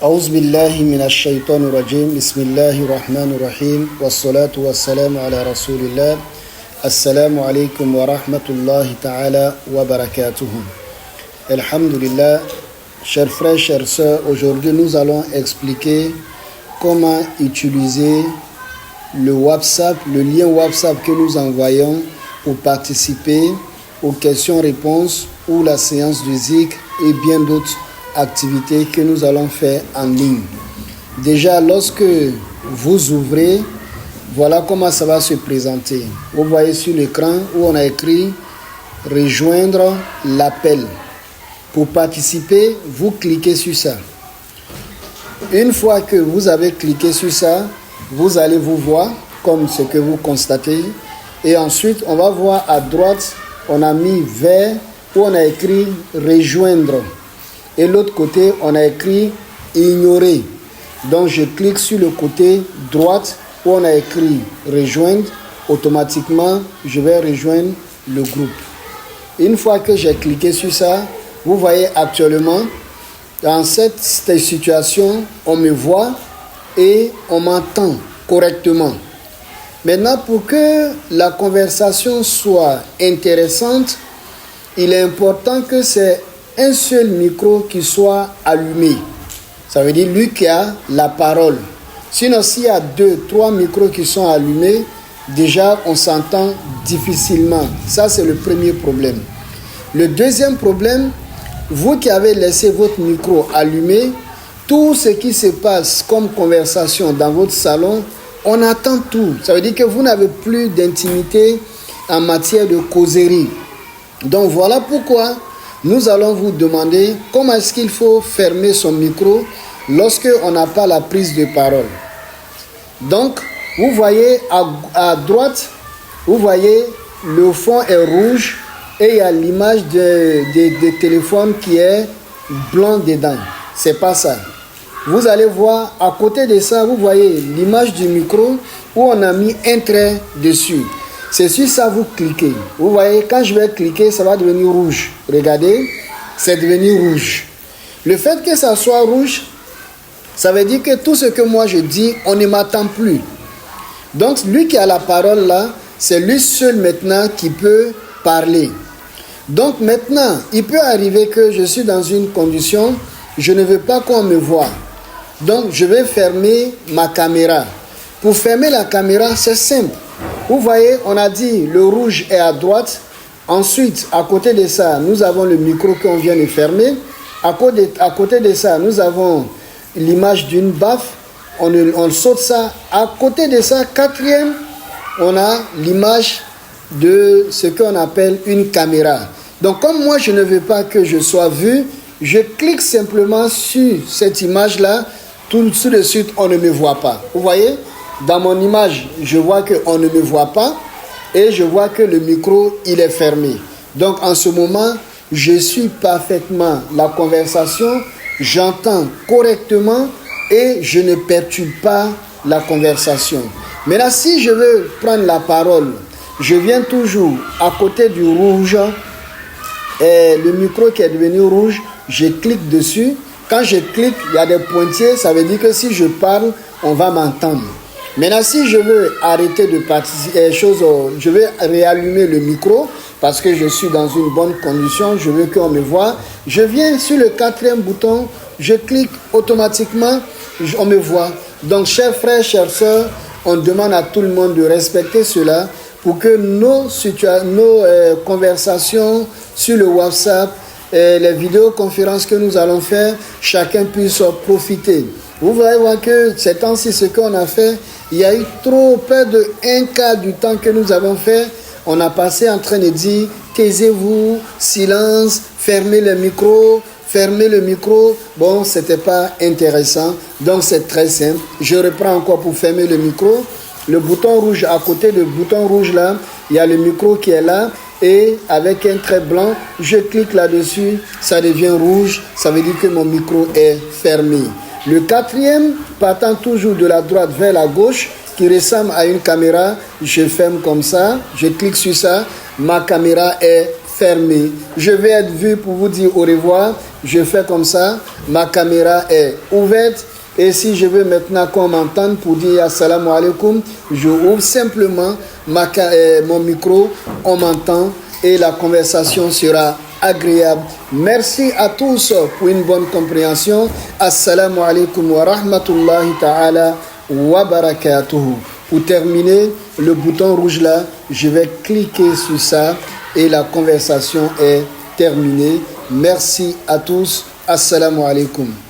أعوذ بالله من الشيطان الرجيم بسم الله الرحمن الرحيم والصلاة والسلام على رسول الله السلام عليكم ورحمة الله تعالى وبركاته. Alhamdulillah, chers frères, chères sœurs, aujourd'hui nous allons expliquer comment utiliser le WhatsApp, le lien WhatsApp que nous envoyons pour participer aux questions-réponses ou la séance de zikr et bien d'autres activités que nous allons faire en ligne. Déjà, lorsque vous ouvrez, voilà comment ça va se présenter. Vous voyez sur l'écran où on a écrit « Rejoindre l'appel ». Pour participer, vous cliquez sur ça. Une fois que vous avez cliqué sur ça, vous allez vous voir comme ce que vous constatez. Et ensuite, on va voir à droite, on a mis vert où on a écrit « Rejoindre ». Et l'autre côté, on a écrit « Ignorer ». Donc, je clique sur le côté droite où on a écrit « Rejoindre ». Automatiquement, je vais rejoindre le groupe. Une fois que j'ai cliqué sur ça, vous voyez actuellement, dans cette situation, on me voit et on m'entend correctement. Maintenant, pour que la conversation soit intéressante, il est important que c'est un seul micro qui soit allumé. Ça veut dire lui qui a la parole. Sinon, s'il y a 2, 3 micros qui sont allumés, déjà on s'entend difficilement. Ça, c'est le premier problème. Le deuxième problème, vous qui avez laissé votre micro allumé, tout ce qui se passe comme conversation dans votre salon, on attend tout. Ça veut dire que vous n'avez plus d'intimité en matière de causerie. Donc voilà pourquoi nous allons vous demander comment est-ce qu'il faut fermer son micro lorsque on n'a pas la prise de parole. Donc, vous voyez à droite, vous voyez le fond est rouge et il y a l'image de téléphone qui est blanc dedans. C'est pas ça. Vous allez voir à côté de ça, vous voyez l'image du micro où on a mis un trait dessus. C'est sur ça vous cliquez. Vous voyez, quand je vais cliquer, ça va devenir rouge. Regardez, c'est devenu rouge. Le fait que ça soit rouge, ça veut dire que tout ce que moi je dis, on ne m'attend plus. Donc, lui qui a la parole là, c'est lui seul maintenant qui peut parler. Donc maintenant, il peut arriver que je suis dans une condition, je ne veux pas qu'on me voie. Donc, je vais fermer ma caméra. Pour fermer la caméra, c'est simple. Vous voyez, on a dit le rouge est à droite. Ensuite, à côté de ça, nous avons le micro qu'on vient de fermer. À côté de ça, nous avons l'image d'une baffe. On saute ça. À côté de ça, quatrième, on a l'image de ce qu'on appelle une caméra. Donc, comme moi, je ne veux pas que je sois vu, je clique simplement sur cette image-là. Tout de suite, on ne me voit pas. Vous voyez? Dans mon image, je vois qu'on ne me voit pas et je vois que le micro, il est fermé. Donc, en ce moment, je suis parfaitement la conversation, j'entends correctement et je ne perturbe pas la conversation. Maintenant, si je veux prendre la parole, je viens toujours à côté du rouge et le micro qui est devenu rouge, je clique dessus. Quand je clique, il y a des pointillés, ça veut dire que si je parle, on va m'entendre. Maintenant, si je veux arrêter de participer, je veux réallumer le micro parce que je suis dans une bonne condition, je veux qu'on me voit. Je viens sur le quatrième bouton, je clique automatiquement, on me voit. Donc, chers frères, chères sœurs, on demande à tout le monde de respecter cela pour que nos conversations sur le WhatsApp, les vidéoconférences que nous allons faire, chacun puisse profiter. Vous allez voir que ces temps-ci, ce qu'on a fait, il y a eu trop près de un quart du temps que nous avons fait. On a passé en train de dire, taisez-vous, silence, fermez le micro. Bon, c'était pas intéressant. Donc, c'est très simple. Je reprends encore pour fermer le micro. Le bouton rouge, à côté du bouton rouge là, il y a le micro qui est là. Et avec un trait blanc, je clique là-dessus, ça devient rouge. Ça veut dire que mon micro est fermé. Le quatrième, partant toujours de la droite vers la gauche, qui ressemble à une caméra, je ferme comme ça, je clique sur ça, ma caméra est fermée. Je vais être vu pour vous dire au revoir. je fais comme ça, ma caméra est ouverte. Et si je veux maintenant qu'on m'entende pour dire assalamu alaikum, je ouvre simplement mon micro, on m'entend et la conversation sera agréable. Merci à tous pour une bonne compréhension. Assalamu alaikum wa rahmatullahi ta'ala wa barakatuhu. Pour terminer, le bouton rouge là, je vais cliquer sur ça et la conversation est terminée. Merci à tous. Assalamu alaikum.